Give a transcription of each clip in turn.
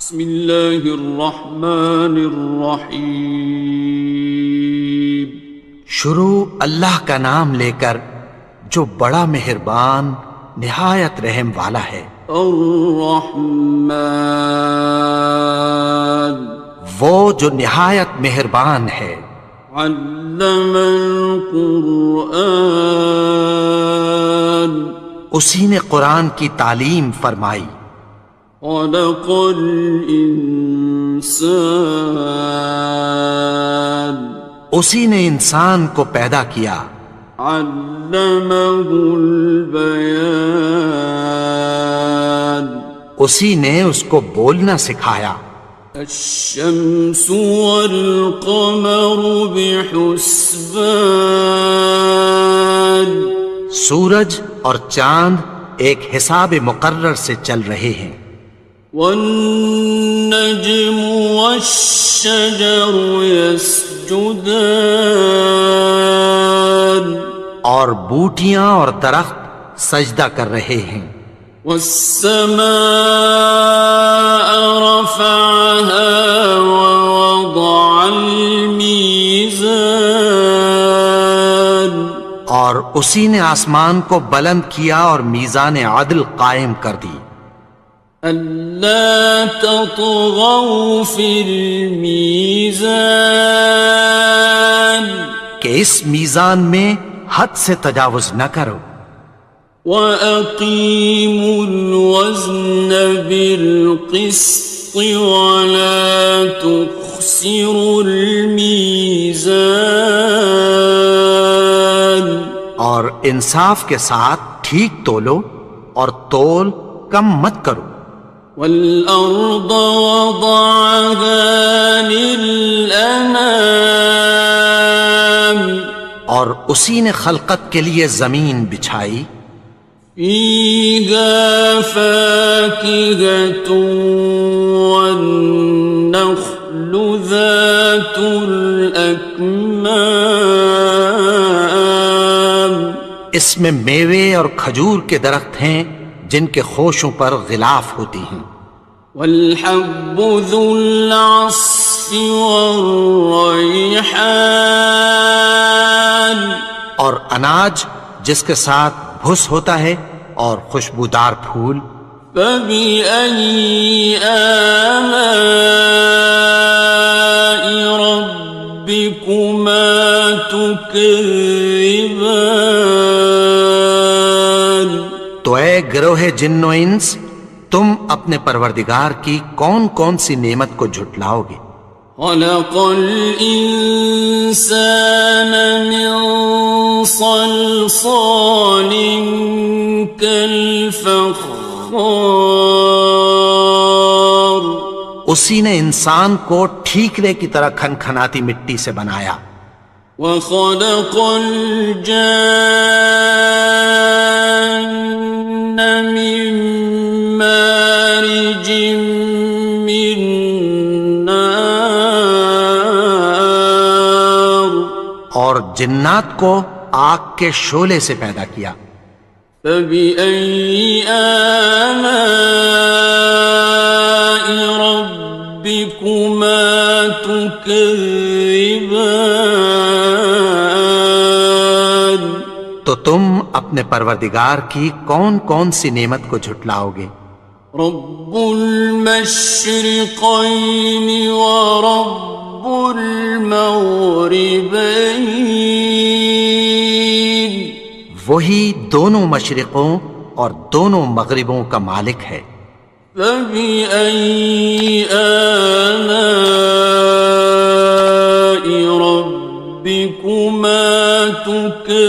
بسم اللہ الرحمن الرحیم۔ شروع اللہ کا نام لے کر جو بڑا مہربان نہایت رحم والا ہے۔ الرحمن، وہ جو نہایت مہربان ہے۔ علم القرآن، اسی نے قرآن کی تعلیم فرمائی۔ خلق الانسان، اسی نے انسان کو پیدا کیا۔ علمہ البیان، اسی نے اس کو بولنا سکھایا۔ الشمس والقمر بحسبان، سورج اور چاند ایک حساب مقرر سے چل رہے ہیں۔ والنجم والشجر يسجدان، اور بوٹیاں اور درخت سجدہ کر رہے ہیں۔ والسماء رفعها ووضع الميزان، اور اسی نے آسمان کو بلند کیا اور میزان عدل قائم کر دی۔ ألا تطغوا في الميزان، کہ اس میزان میں حد سے تجاوز نہ کرو۔ وَأَقِيمُوا الْوَزْنَ بِالْقِسْطِ وَلَا تُخْسِرُوا الْمِيزَانَ، اور انصاف کے ساتھ ٹھیک تولو اور تول کم مت کرو۔ وَالْأَرْضَ وَضَعَهَا لِلْأَنَامِ، اور اسی نے خلقت کے لیے زمین بچھائی۔ فِيهَا فَاكِهَةٌ وَالنَّخْلُ ذَاتُ الْأَكْمَامِ، اس میں میوے اور کھجور کے درخت ہیں جن کے خوشوں پر غلاف ہوتی ہیں۔ وَالْحَبُّ ذُو الْعَصْفِ وَالرَّيْحَانِ، اور اناج جس کے ساتھ بھس ہوتا ہے اور خوشبودار پھول۔ فَبِأَيِّ آلَاءِ رَبِّكُمَا تُكَذِّبَانِ، تو اے گروہ جن و انس، تم اپنے پروردگار کی کون کون سی نعمت کو جھٹلاؤ گے؟ خَلَقَ الْإِنسَانَ مِنْ صَلْصَالٍ كَالْفَخَّارِ، اسی نے انسان کو ٹھیکرے کی طرح کھنکھناتی مٹی سے بنایا۔ وَخَلَقَ الْجَانَّ مِن مَّارِجٍ مِّن نَّارٍ، اور جنات کو آگ کے شعلے سے پیدا کیا۔ فَبِأَيِّ آلَاءِ رَبِّكُمَا تُكَذِّبَانِ، تو تم اپنے پروردگار کی کون کون سی نعمت کو جھٹلاؤ گے؟ رب المشرقین ورب المغربین، وہی دونوں مشرقوں اور دونوں مغربوں کا مالک ہے۔ فَبِأَيِّ آلَاءِ رَبِّكُمَا تُكَذِّبَانِ،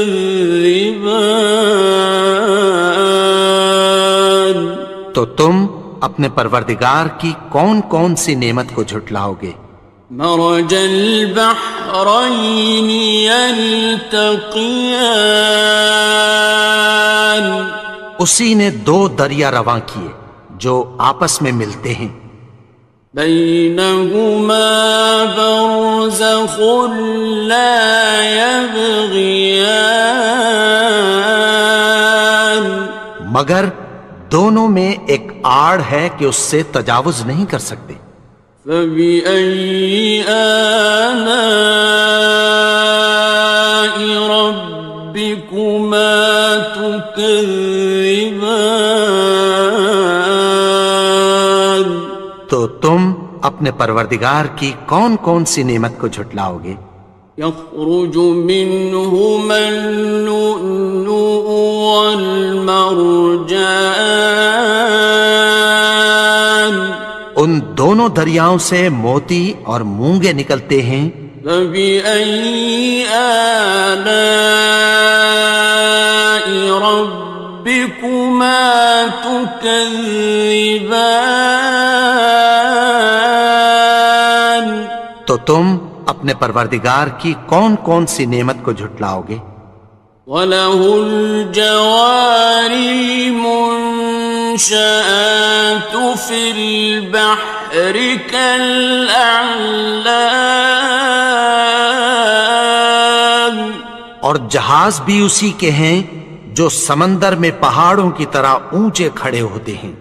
تو تم اپنے پروردگار کی کون کون سی نعمت کو جھٹلاؤ گے؟ مرج البحرین یلتقیان، اسی نے دو دریا رواں کیے جو آپس میں ملتے ہیں۔ بینہما برزخ لا یبغیان، مگر دونوں میں ایک آڑ ہے کہ اس سے تجاوز نہیں کر سکتے۔ فبأي آلاء ربكما تكذبان؟ تو تم اپنے پروردگار کی کون کون سی نعمت کو جھٹلاؤ گے؟ يخرج منهما اللؤلؤ والمرجان، ان دونوں دریاؤں سے موتی اور مونگے نکلتے ہیں۔ فبأي آلاء ربكما تكذبان؟ تو تم اپنے پروردگار کی کون کون سی نعمت کو جھٹلاؤ گے؟ وَلَهُ الْجَوَارِ الْمُنشَآتُ فِي الْبَحْرِ كَالْأَعْلَامِ، اور جہاز بھی اسی کے ہیں جو سمندر میں پہاڑوں کی طرح اونچے کھڑے ہوتے ہیں۔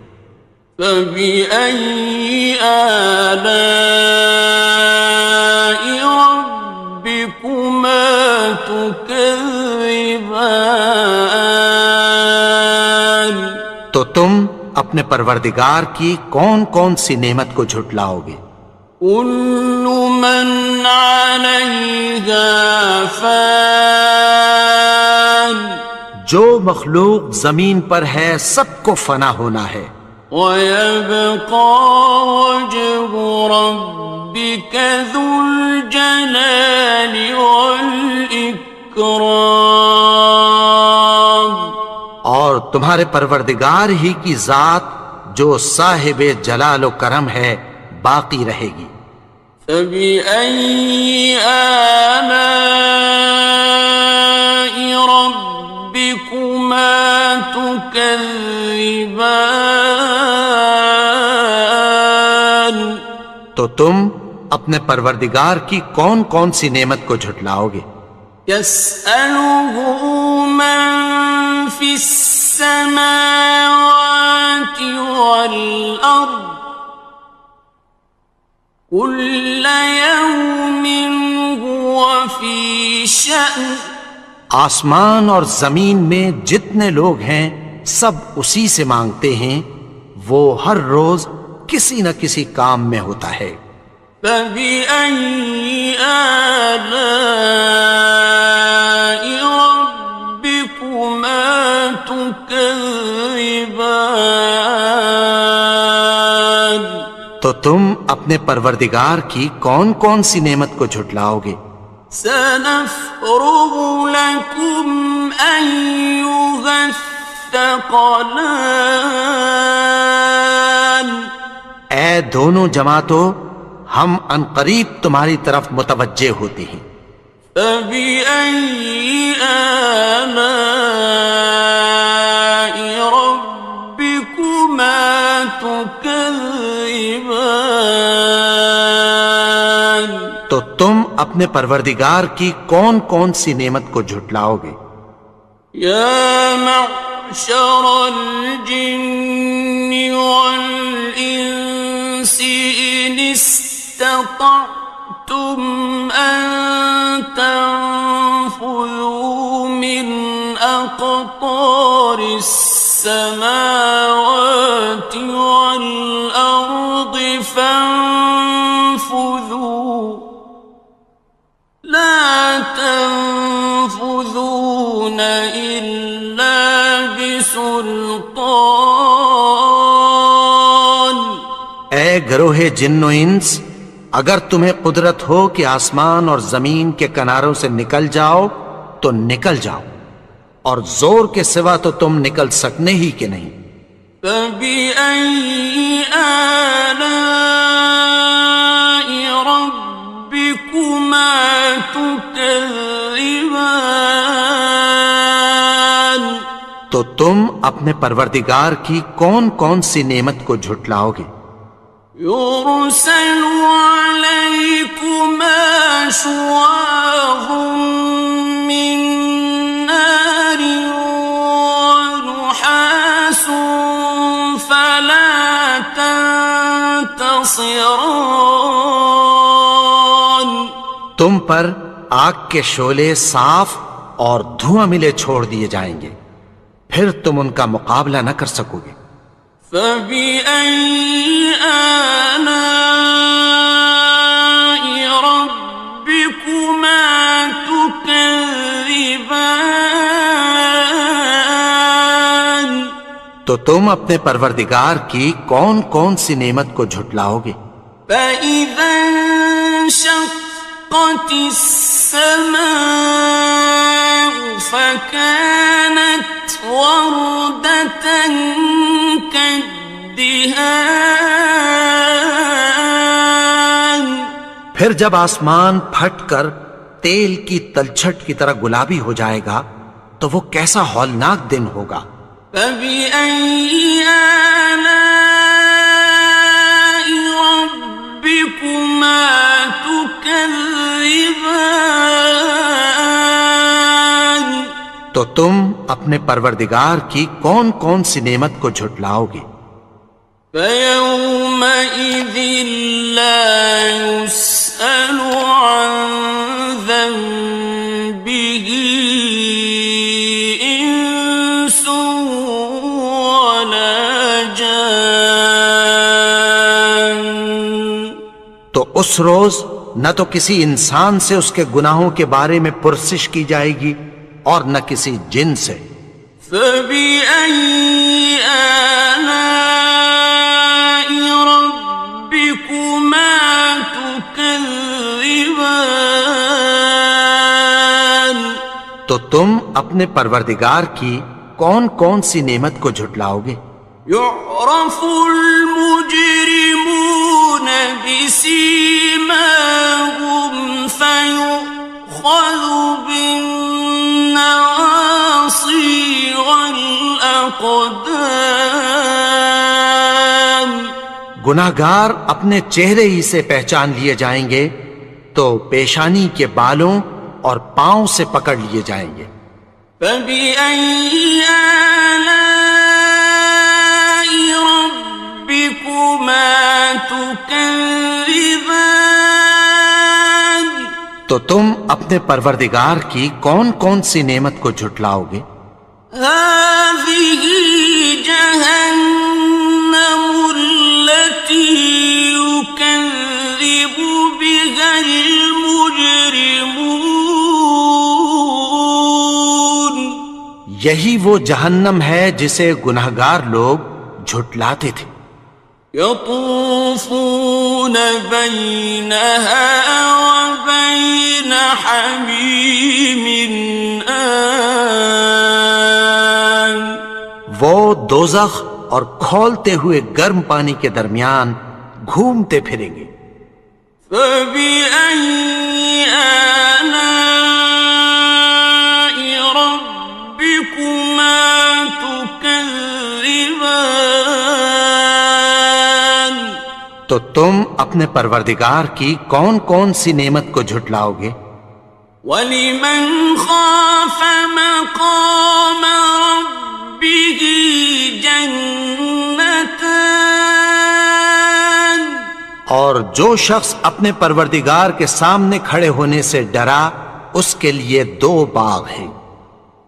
فَبِأَيِّ آلَاءِ رَبِّكُمَا تُكَذِّبَانِ؟ تو تم اپنے پروردگار کی کون کون سی نعمت کو جھٹلاؤ گے؟ كُلُّ مَنْ عَلَيْهَا فَانٍ، جو مخلوق زمین پر ہے سب کو فنا ہونا ہے۔ وَيَبْقَى وَجْهُ رَبِّكَ ذُو الْجَلَالِ وَالْإِكْرَامِ، اور تمہارے پروردگار ہی کی ذات جو صاحب جلال و کرم ہے باقی رہے گی۔ فَبِأَيِّ آلَاءِ رَبِّكُمَا تُكَذِّبَانِ؟ تو تم اپنے پروردگار کی کون کون سی نعمت کو جھٹلاؤ گے؟ يَسْأَلُهُ مَن فِي السَّمَاوَاتِ وَالْأَرْضِ كُلَّ يَوْمٍ هُوَ فِي شَأْنٍ، آسمان اور زمین میں جتنے لوگ ہیں سب اسی سے مانگتے ہیں، وہ ہر روز کسی نہ کسی کام میں ہوتا ہے۔ فَبِأَيِّ آلَاءِ رَبِّكُمَا تُكَذِّبَانِ؟ تو تم اپنے پروردگار کی کون کون سی نعمت کو جھٹلاؤ گے؟ سَنَفْرُغُ لَكُمْ أَيُّهَ الثَّقَلَانِ، اے دونوں جماعتوں، ہم عنقریب تمہاری طرف متوجہ ہوتے ہیں۔ فَبِأَيِّ آلَاءِ رَبِّكُمَا تُكَذِّبَانِ؟ تو تم اپنے پروردگار کی کون کون سی نعمت کو جھٹلاؤ گے؟ يَا مَعْشَرَ الْجِنِّ وَالْإِنسِ إِنِ اسْتَطَعْتُمْ أَن تَنفُذُوا مِنْ أَقْطَارِ السَّمَاوَاتِ وَالْأَرْضِ فَانفُذُوا لَا تَنفُذُونَ إِلَّا بِسُلْطَانٍ۔ اے گروہ جن و انس، اگر تمہیں قدرت ہو کہ آسمان اور زمین کے کناروں سے نکل جاؤ تو نکل جاؤ، اور زور کے سوا تو تم نکل سکنے ہی کہ نہیں۔ فَبِأَيِّ آلَاءِ رَبِّكُمَا تُكَذِّبَانِ؟ تو تم اپنے پروردگار کی کون کون سی نعمت کو جھٹلاؤ گے؟ يُرْسَلُ عَلَيْكُمَا شُوَاظٌ مِّن نَّارٍ وَنُحَاسٌ خصران. تم پر آگ کے شعلے صاف اور دھواں ملے چھوڑ دیے جائیں گے، پھر تم ان کا مقابلہ نہ کر سکو گے۔ فبأي آلاء ربكما تكذبان. تو تم اپنے پروردگار کی کون کون سی نعمت کو جھٹلاؤ گے؟ فإذا انشقت السماء فكانت وردة كالدهان. پھر جب آسمان پھٹ کر تیل کی تلچھٹ کی طرح گلابی ہو جائے گا تو وہ کیسا ہولناک دن ہوگا۔ فبأي آلاء ربكما تكذبان. تو تم اپنے پروردگار کی کون کون سی نعمت کو جھٹلاؤ گے؟ فيومئذ لا يسأل عن ذنبه إنس ولا جان. تو اس روز نہ تو کسی انسان سے اس کے گناہوں کے بارے میں پرسش کی جائے گی اور نہ کسی جن سے۔ فبأي آلاء ربكما تكذبان. تو تم اپنے پروردگار کی کون کون سی نعمت کو جھٹلاؤ گے؟ يعرف المجرمون بسيماهم فيؤخذ بالنواصي والأقدام. گناہگار اپنے چہرے ہی سے پہچان لیے جائیں گے تو پیشانی کے بالوں اور پاؤں سے پکڑ لیے جائیں گے۔ فبأي آلاء ربكما تكذبان. تو تم اپنے پروردگار کی کون کون سی نعمت کو جھٹلاؤ گے؟ هذه جهنم التي يكذب بها المجرمون. یہی وہ جہنم ہے جسے گناہگار لوگ جھٹلاتے تھے۔ يطوفون بينها وبين حميم آن. وہ دوزخ اور کھولتے ہوئے گرم پانی کے درمیان گھومتے پھریں گے۔ فبأي آلاء ربكما تكذبان. تو تم اپنے پروردگار کی کون کون سی نعمت کو جھٹلاؤ گے؟ وَلِمَنْ خَافَ مَقَامَ رَبِّهِ جَنَّتَانِ. اور جو شخص اپنے پروردگار کے سامنے کھڑے ہونے سے ڈرا اس کے لیے دو باغ ہیں۔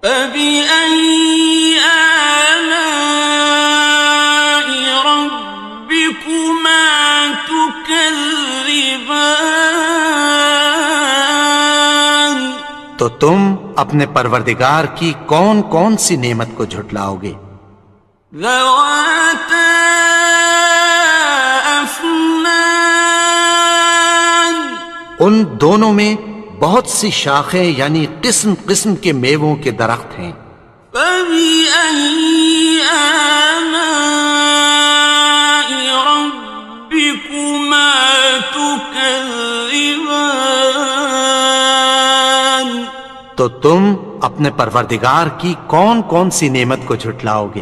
فَبِأَيِّ آلَاءِ رَبِّكُمَا تُكَذِّبَانِ. تو تم اپنے پروردگار کی کون کون سی نعمت کو جھٹلاؤ گے؟ ذَوَاتَا أَفْنَانٍ. ان دونوں میں بہت سی شاخیں یعنی قسم قسم کے میووں کے درخت ہیں۔ فَبِأَيِّ آلَاءِ رَبِّكُمَا تُكَذِّبَانِ. تو تم اپنے پروردگار کی کون کون سی نعمت کو جھٹلاؤ گے؟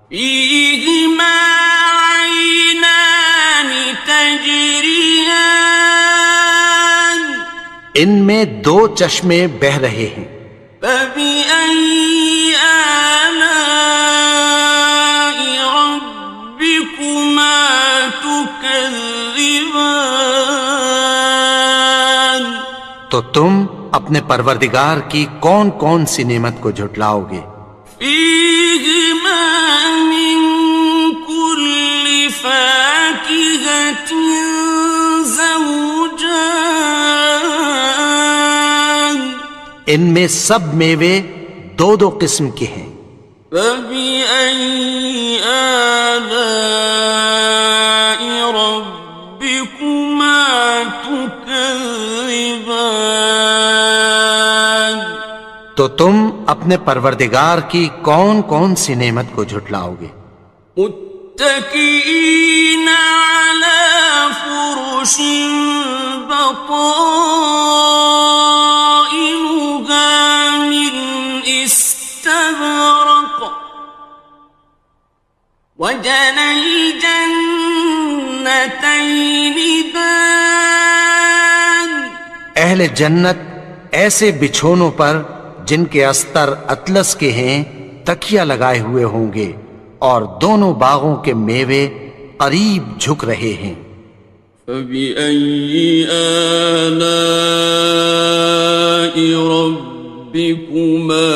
فِيهِمَا عَيْنَانِ تَجْرِيَانِ. ان میں دو چشمے بہہ رہے ہیں۔ فَبِأَيِّ آلَاءِ رَبِّكُمَا تُكَذِّبَانِ. تكذبان تو تم اپنے پروردگار کی کون کون سی نعمت کو جھٹلاؤ گے؟ فيهما من كل فاكهة زوجان ان میں سب میوے دو دو قسم کے ہیں۔ فبأي آلاء ربكما تكذبان تو تم اپنے پروردگار کی کون کون سی نعمت کو جھٹلاؤ گے؟ متكئين على فرش بطائنها من استبرق وجنى الجنتين دان اہل جنت ایسے بچھونوں پر جن کے استر اطلس کے ہیں تکیہ لگائے ہوئے ہوں گے اور دونوں باغوں کے میوے قریب جھک رہے ہیں۔ فبأي آلاء ربكما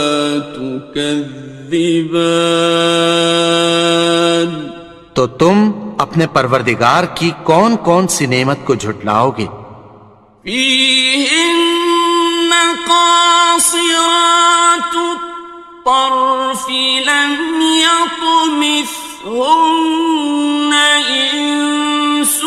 تكذبان تو تم اپنے پروردگار کی کون کون سی نعمت کو جھٹلاؤ گے؟ فيهن قاصرات الطرف لم يطمثهن إنس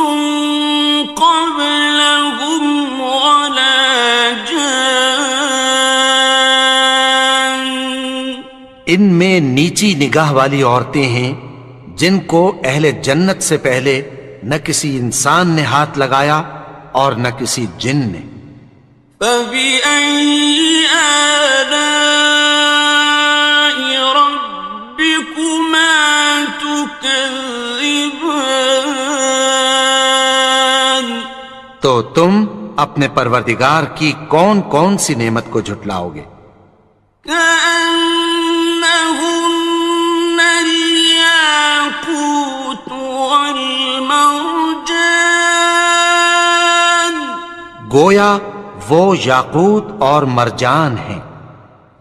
قبلهم ولا جان ان میں نیچی نگاہ والی عورتیں ہیں جن کو اہل جنت سے پہلے نہ کسی انسان نے ہاتھ لگایا اور نہ کسی جن نے۔ فبأي آلاء ربكما تكذبان تو تم اپنے پروردگار کی کون کون سی نعمت کو جھٹلاؤ گے؟ كأنهن الياقوت والمرجان گویا وہ یاقوت اور مرجان ہیں۔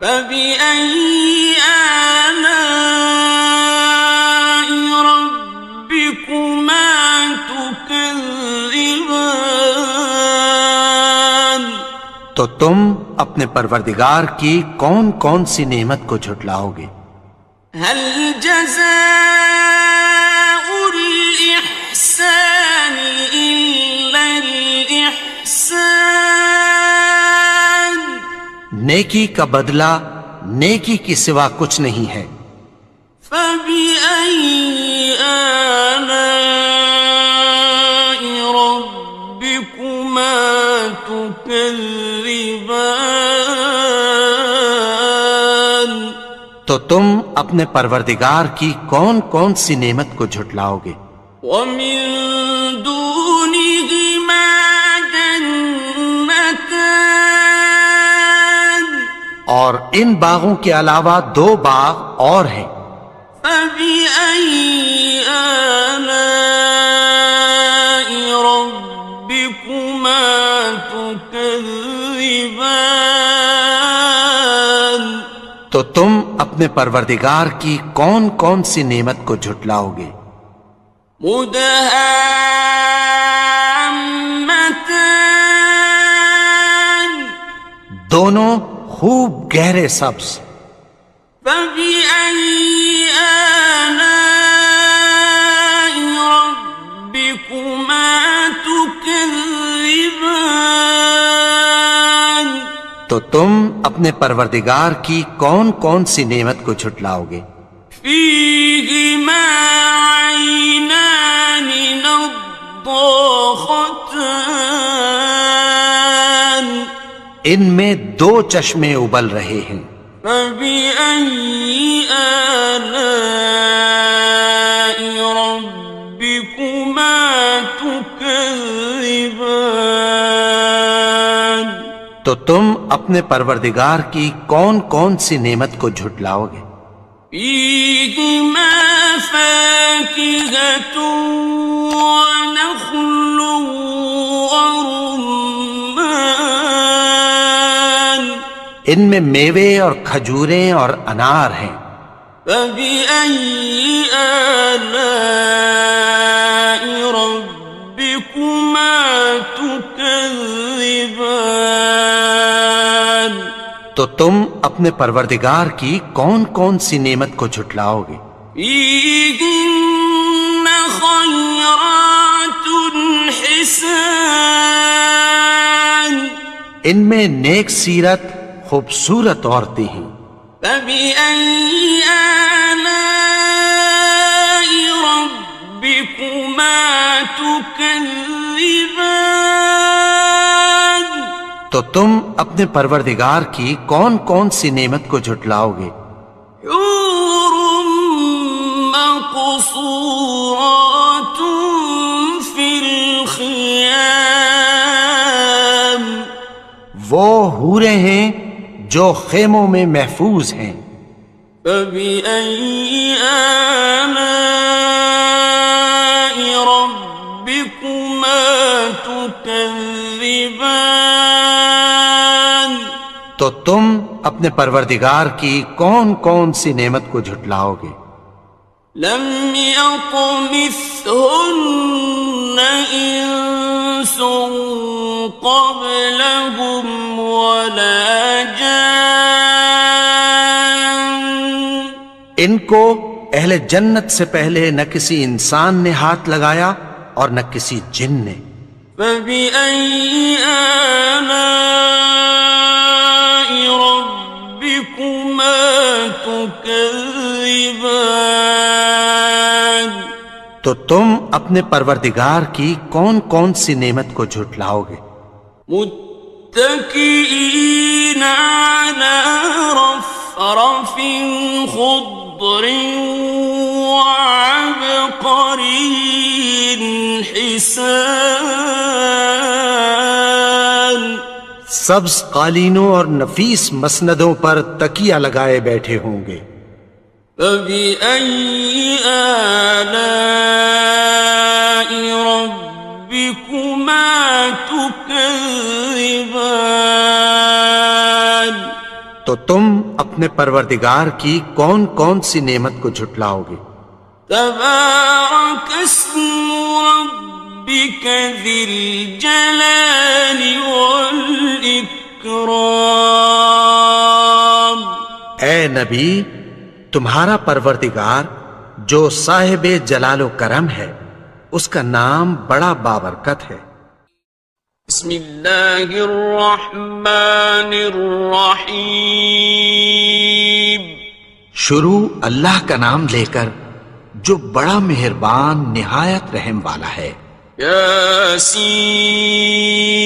فبأي آلاء ربكما تكذبان تو تم اپنے پروردگار کی کون کون سی نعمت کو جھٹلاؤ گے؟ هل جزاء الإحسان إلا الإحسان نیکی کا بدلہ نیکی کی سوا کچھ نہیں ہے۔ فبأي آلاء ربكما تكذبان تو تم اپنے پروردگار کی کون کون سی نعمت کو جھٹلاؤ گے؟ ومن دونهما جنتان اور ان باغوں کے علاوہ دو باغ اور ہیں۔ فبأي آلاء ربكما تكذبان تو تم اپنے پروردگار کی کون کون سی نعمت کو جھٹلاؤ گے؟ مدهامتان دونوں خوب گہرے سبز۔ فبأي آلاء ربكما تكذبان تو تم اپنے پروردگار کی کون کون سی نعمت کو جھٹلاؤ گے؟ فيهما عينان نضاختان ان میں دو چشمے ابل رہے ہیں۔ فبأي آلاء ربكما تكذبان تو تم اپنے پروردگار کی کون کون سی نعمت کو جھٹلاؤ گے؟ فيهما فاكهة ونخل ورمان ان میں میوے اور کھجوریں اور انار ہیں. فبأي آلاء ربكما تكذبان تو تم اپنے پروردگار کی کون کون سی نعمت کو جھٹلاؤ گے؟ فيهن خيرات حسان ان میں نیک سیرت خوبصورت عورتیں ہیں. فبأي آلاء ربكما تكذبان تو تم اپنے پروردگار کی کون کون سی نعمت کو جھٹلاؤ گے؟ حور مقصورات في الخيام وہ حوریں ہیں جو خیموں میں محفوظ ہیں. فبأي آلاء ربكما تكذبان تو تم اپنے پروردگار کی کون کون سی نعمت کو جھٹلاؤ گے؟ لم يطمثهن إنس قبلهم ولا جان ان کو اہل جنت سے پہلے نہ کسی انسان نے ہاتھ لگایا اور نہ کسی جن نے. فبأي آلاء ربكما تكذبان تو تم اپنے پروردگار کی کون کون سی نعمت کو جھٹلاؤ گے؟ متكئين على رفرف خضر وعبقري حسان سبز قالینوں اور نفیس مسندوں پر تکیہ لگائے بیٹھے ہوں گے. فبأي آلاء ربكما تكذبان تو تم اپنے پروردگار کی کون کون سی نعمت کو جھٹلاؤ گے؟ تبارك اسم ربك ذي الجلال والإكرام اے نبی، تمہارا پروردگار جو صاحب جلال و کرم ہے اس کا نام بڑا بابرکت ہے. بسم اللہ الرحمن الرحیم شروع اللہ کا نام لے کر جو بڑا مہربان نہایت رحم والا ہے.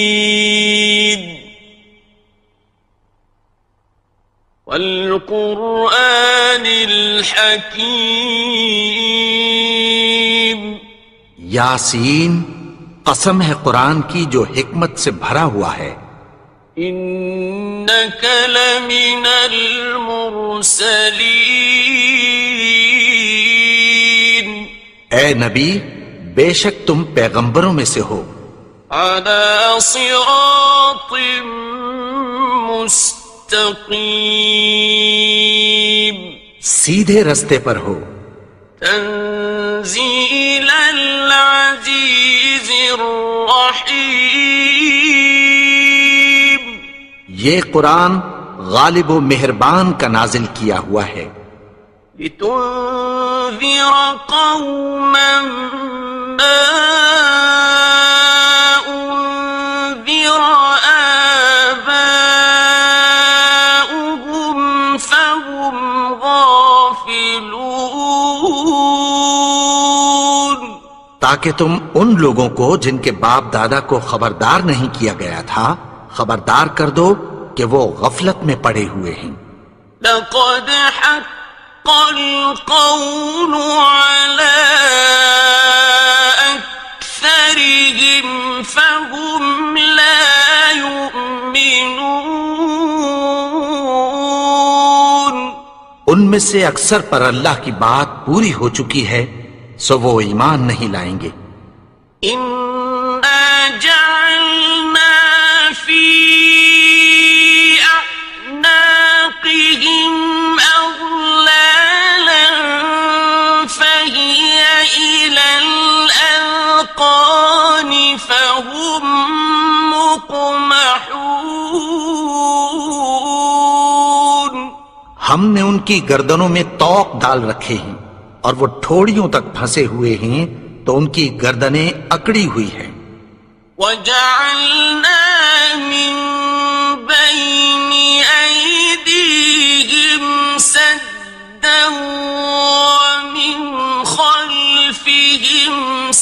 یاسین والقرآن الحکیم یاسین، قسم ہے قرآن کی جو حکمت سے بھرا ہوا ہے. انک لمن المرسلین اے نبی، بے شک تم پیغمبروں میں سے ہو. علی صراط مستقیم سیدھے رستے پر ہو. تنزیل العزیز الرحیم یہ قرآن غالب و مہربان کا نازل کیا ہوا ہے. لتنذر قوما ما انذر آباؤهم فهم غافلون تاکہ تم ان لوگوں کو جن کے باپ دادا کو خبردار نہیں کیا گیا تھا خبردار کر دو کہ وہ غفلت میں پڑے ہوئے ہیں. لقد حق القول على أكثرهم فهم لا يؤمنون ان میں میں سے اکثر پر اللہ کی بات پوری ہو چکی ہے سو وہ ایمان نہیں لائیں گے۔ إنا جعلنا في أعناقهم أغلالا فهي إلى الأذقان فهم مقمحون۔ ہم نے ان کی گردنوں میں طوق ڈال رکھے ہیں اور وہ ٹھوڑیوں تک پھنسے ہوئے ہیں تو ان کی گردنیں اکڑی ہوئی ہیں۔ وَجَعَلْنَا مِن بَيْنِ أَيْدِيهِمْ سَدًّا وَمِنْ خَلْفِهِمْ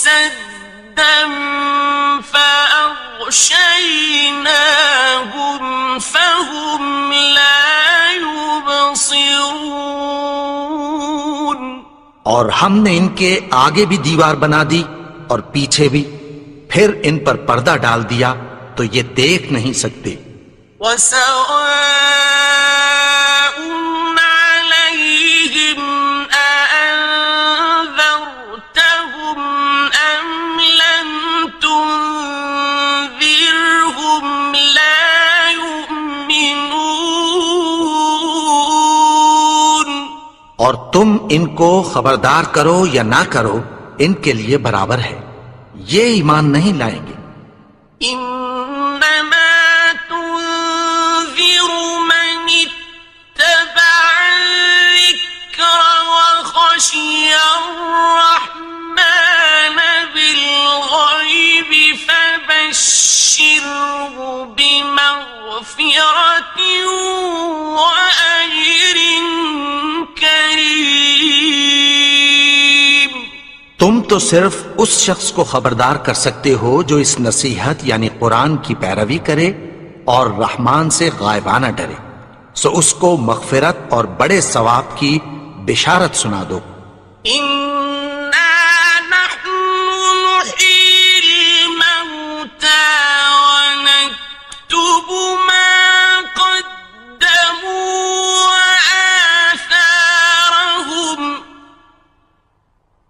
سَدًّا فَأَغْشَيْنَاهُمْ فَهُمْ لَا يُبْصِرُونَ۔ اور ہم نے ان کے آگے بھی دیوار بنا دی اور پیچھے بھی، پھر ان پر پردہ ڈال دیا تو یہ دیکھ نہیں سکتے۔ وَسَوَاءٌ عَلَيْهِمْ أَأَنذَرْتَهُمْ أَمْ لَمْ تُنذِرْهُمْ لَا يُؤْمِنُونَ۔ اور تم ان کو خبردار کرو یا نہ کرو ان کے لیے برابر ہے، یہ ایمان نہیں لائیں گے۔ إنما تنذر من اتبع الذكر وخشي الرحمن بالغيب فبشره بمغفرة وأجر كريم۔ تم تو صرف اس شخص کو خبردار کر سکتے ہو جو اس نصیحت یعنی قرآن کی پیروی کرے اور رحمان سے غائبانہ ڈرے، سو اس کو مغفرت اور بڑے ثواب کی بشارت سنا دو۔ إنا نحن نحيي الموتى ونكتب ما قدموا وآثارهم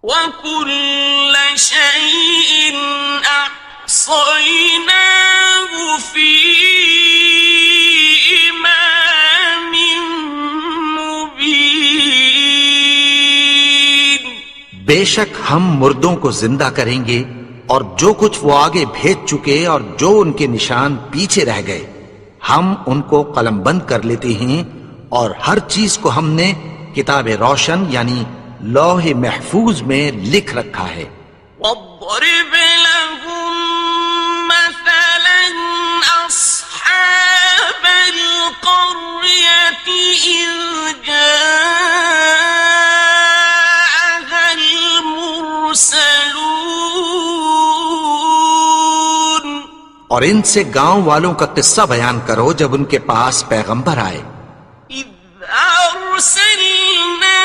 وكل شيء أحصيناه في إمام مبين۔ بے شک ہم مردوں کو زندہ کریں گے اور جو کچھ وہ آگے بھیج چکے اور جو ان کے نشان پیچھے رہ گئے ہم ان کو قلم بند کر لیتے ہیں، اور ہر چیز کو ہم نے کتاب روشن یعنی لوح محفوظ میں لکھ رکھا ہے۔ واضرب لهم مثلا أصحاب القرية إذ جاءها المرسلون۔ اور ان سے گاؤں والوں کا قصہ بیان کرو جب ان کے پاس پیغمبر آئے۔ إذ أرسلنا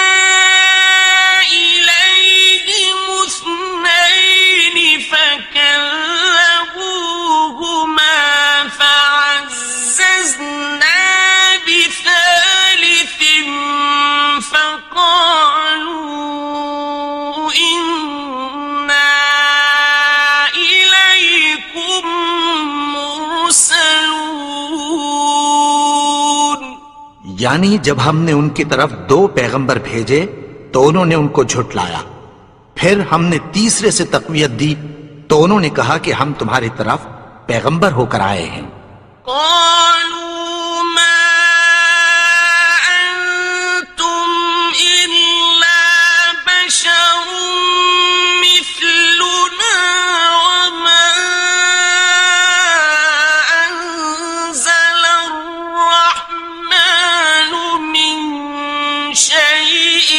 إليهم اثنين فكذبوهما فعززنا بثالث فقالوا إنا إليكم مرسلون۔ یعنی جب ہم نے ان کی طرف 2 پیغمبر بھیجے تو انہوں نے ان کو جھٹلایا، پھر ہم نے تیسرے سے تقویت دی تو انہوں نے کہا کہ ہم تمہاری طرف پیغمبر ہو کر آئے ہیں۔ قالوا ما أنتم إلا بشر مثلنا وما أنزل الرحمن من شيء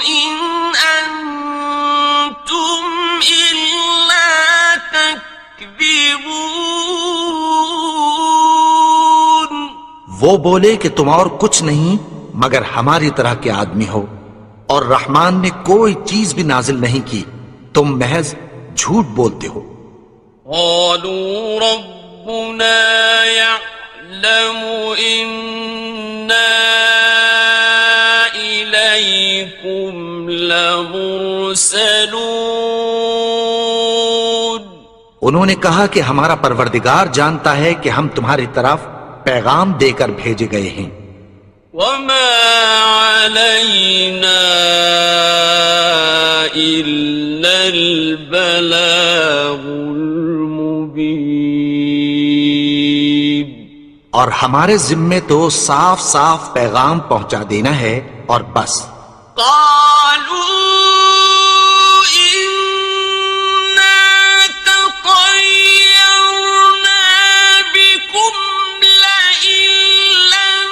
إن أنتم إلا تكذبون۔ وہ بولے کہ تم اور کچھ نہیں مگر ہماری طرح کے آدمی ہو، اور رحمان نے کوئی چیز بھی نازل نہیں کی، تم محض جھوٹ بولتے ہو۔ قالوا ربنا يعلم إنا إليكم لمرسلون انہوں نے کہا کہ ہمارا پروردگار جانتا ہے کہ ہم تمہاری طرف پیغام دے کر بھیجے گئے ہیں. وما علينا إلا البلاغ المبين اور ہمارے ذمے تو صاف صاف پیغام پہنچا دینا ہے اور بس. قالوا إنا تطيرنا بكم لئن لم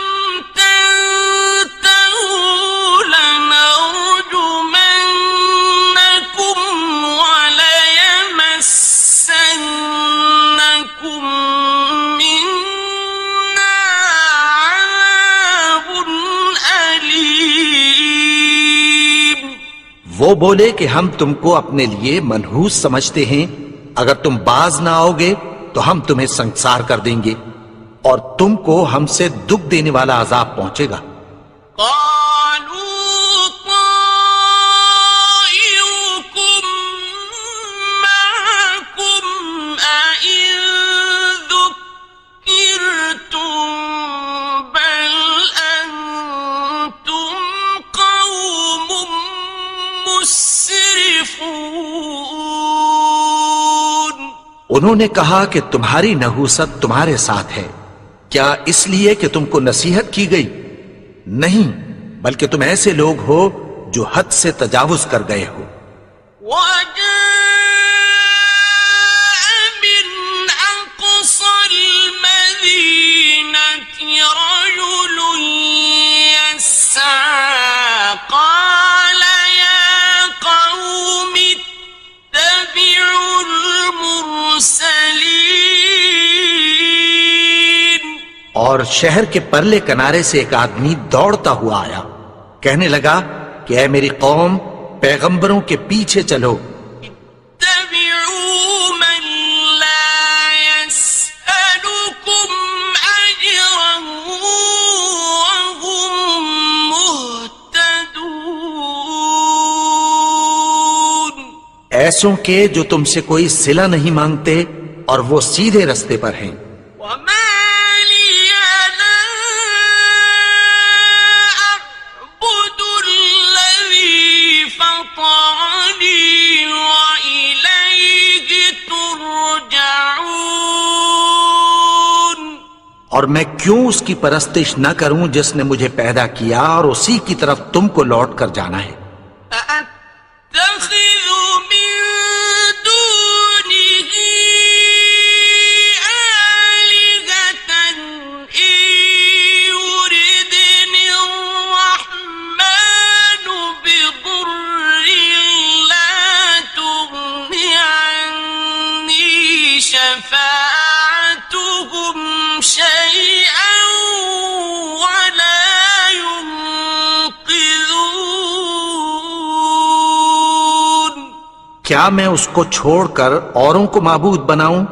تنتهوا لنرجمنكم وليمسنكم منا عذاب أليم. وہ بولے کہ ہم تم کو اپنے لیے منحوس سمجھتے ہیں، اگر تم باز نہ آؤ گے تو ہم تمہیں سنسار کر دیں گے اور تم کو ہم سے دکھ دینے والا عذاب پہنچے گا. قالوا طائركم معكم أئن ذكرتم بل أنتم قوم مسرفون. انہوں نے کہا کہ تمہاری نحوست تمہارے ساتھ ہے، کیا اس لیے کہ تم کو نصیحت کی گئی؟ نہیں، بلکہ تم ایسے لوگ ہو جو حد سے تجاوز کر گئے ہو. وجاء من أقصى المدينة رجل يسعى قال يا قوم اتبعوا المرسلين. اور شہر کے پرلے کنارے سے ایک آدمی دوڑتا ہوا آیا، کہنے لگا کہ اے میری قوم، پیغمبروں کے پیچھے چلو. اتبعوا من لا يسألكم أجرا وهم مهتدون. ایسوں کے جو تم سے کوئی صلہ نہیں مانگتے اور وہ سیدھے رستے پر ہیں. وما لي لا أعبد الذي فطرني وإليه ترجعون. اور میں کیوں اس کی پرستش نہ کروں جس نے مجھے پیدا کیا اور اسی کی طرف تم کو لوٹ کر جانا ہے. أأتخذ من دونه آلهة إن يردني الرحمن بضر لا تغن عني شفاعتهم شيئا ولا ينقذون. کیا میں اس کو چھوڑ کر اوروں کو معبود بناؤں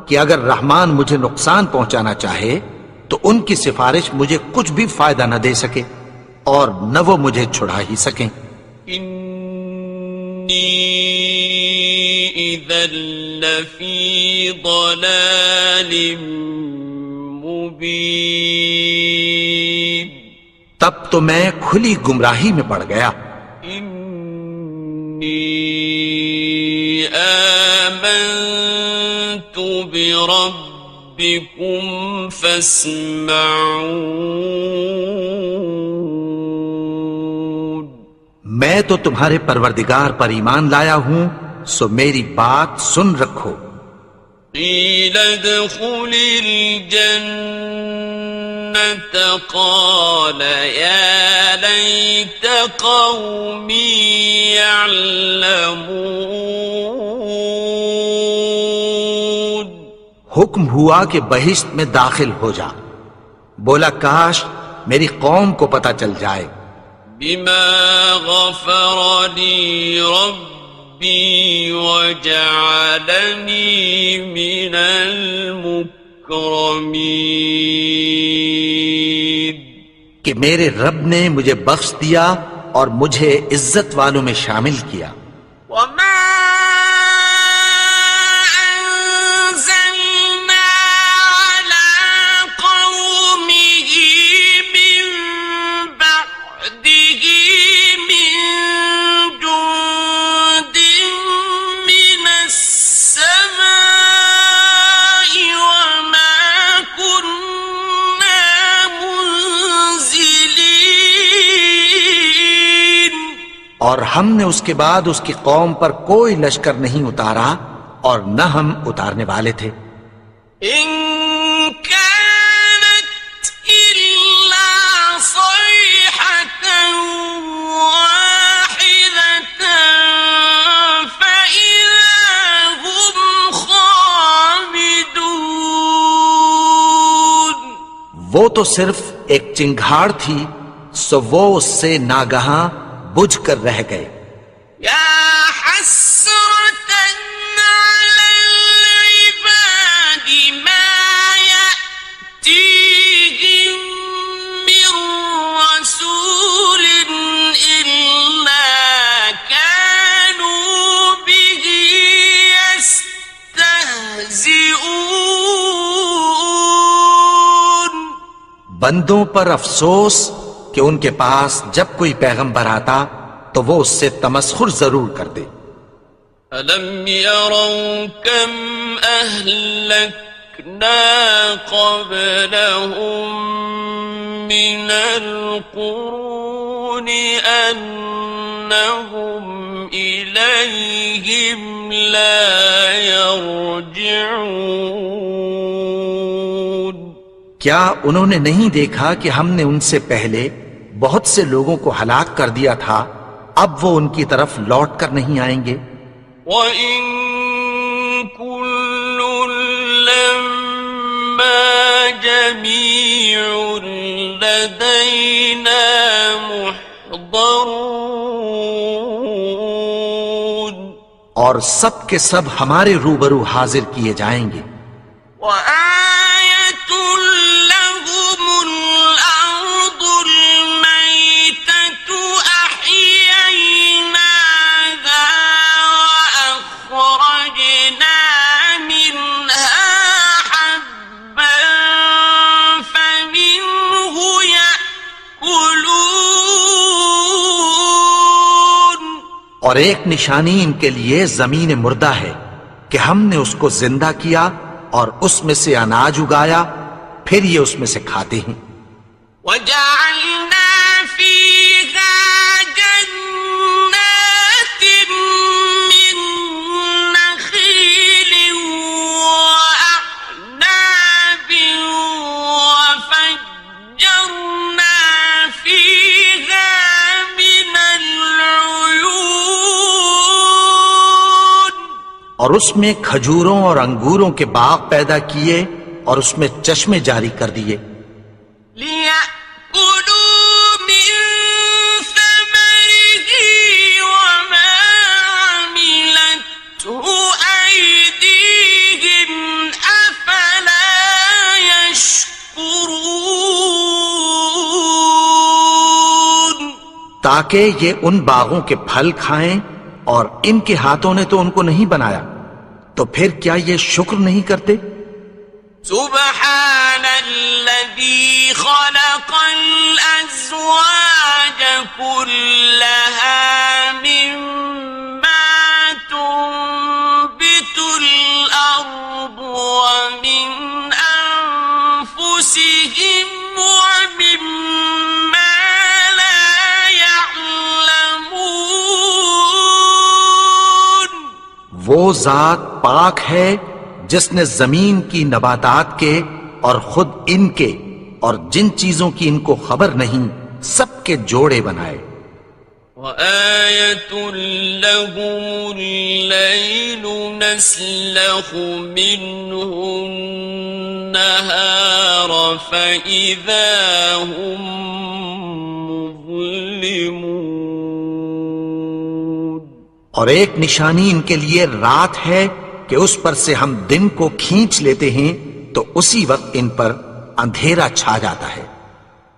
کہ اگر رحمان مجھے نقصان پہنچانا چاہے تو ان کی سفارش مجھے کچھ بھی فائدہ نہ دے سکے اور نہ وہ مجھے چھڑا ہی سکیں. إني إذا لفي ضلال مبين. تب تو میں کھلی گمراہی میں پڑ گیا. إني آمنت بربكم فاسمعون. میں تو تمہارے پروردگار پر ایمان لایا ہوں، سو میری بات سن رکھو. قيل ادخل الجنة قال يا ليت قومي يعلمون. حکم ہوا کہ بہشت میں داخل ہو جا. بولا کاش میری قوم کو پتہ چل جائے. بما غفر لي ربي وجعلني من المكرمين. کہ میرے رب نے مجھے بخش دیا اور مجھے عزت والوں میں شامل کیا. وما أنزلنا على قومه من بعده من جند من السماء وما كنا منزلين. اور ہم نے اس کے بعد اس کی قوم پر کوئی لشکر نہیں اتارا اور نہ ہم اتارنے والے تھے. إن كانت إلا صيحة واحدة فإذا هم خامدون. وہ تو صرف ایک چنگھاڑ تھی، سو وہ اس سے ناگہاں بجھ کر رہ گئے. يا حسرة على العباد ما يأتيهم من رسول إلا كانوا به يستهزئون. بندوں پر افسوس کہ ان کے پاس جب کوئی پیغمبر آتا تو وہ اس سے تمسخر ضرور کرتے. ألم يروا كم أهلكنا قبلهم من القرون أنهم إليهم لا يرجعون. کیا انہوں نے نہیں دیکھا کہ ہم نے ان سے پہلے بہت سے لوگوں کو ہلاک کر دیا تھا، اب وہ ان کی طرف لوٹ کر نہیں آئیں گے. وَإِن كُلٌّ لَّمَّا جَمِيعٌ لَّدَيْنَا مُحْضَرُونَ. اور سب کے سب ہمارے روبرو حاضر کیے جائیں گے. وَآيَةٌ لَّهُمُ الْأَرْضُ الْمَيْتَةُ أَحْيَيْنَاهَا وَأَخْرَجْنَا مِنْهَا حَبًّا فَمِنْهُ يَأْكُلُونَ. اور ایک نشانی ان کے لیے زمین مردہ ہے کہ ہم نے اس کو زندہ کیا اور اس میں سے اناج اگایا، پھر یہ اس میں سے کھاتے ہیں. وَجَعَلْنَا فِيهَا جَنَّاتٍ مِّن نَّخِيلٍ وَأَعْنَابٍ وَفَجَّرْنَا فِيهَا مِنَ الْعُيُونِ. اور اس میں کھجوروں اور انگوروں کے باغ پیدا کیے اور اس میں چشمے جاری کر دیے. لِيَأْكُلُوا مِن ثَمَرِهِ وَمَا عَمِلَتْهُ أَيْدِيهِمْ أَفَلَا يَشْكُرُونَ. تاکہ یہ ان باغوں کے پھل کھائیں، اور ان کے ہاتھوں نے تو ان کو نہیں بنایا، تو پھر کیا یہ شکر نہیں کرتے؟ سبحان الذي خلق الأزواج كلها مما تنبت الأرض ومن أنفسهم ومما لا يعلمون. وہ ذات پاک ہے جس نے زمین کی نباتات کے اور خود ان کے اور جن چیزوں کی ان کو خبر نہیں سب کے جوڑے بنائے. وَآيَةٌ لَّهُمُ اللَّيْلُ نَسْلَخُ مِنْهُ النَّهَارَ فَإِذَا هُمْ مُظْلِمُونَ. اور ایک نشانی ان کے لیے رات ہے کہ اس پر سے ہم دن کو کھینچ لیتے ہیں تو اسی وقت ان پر اندھیرا چھا جاتا ہے.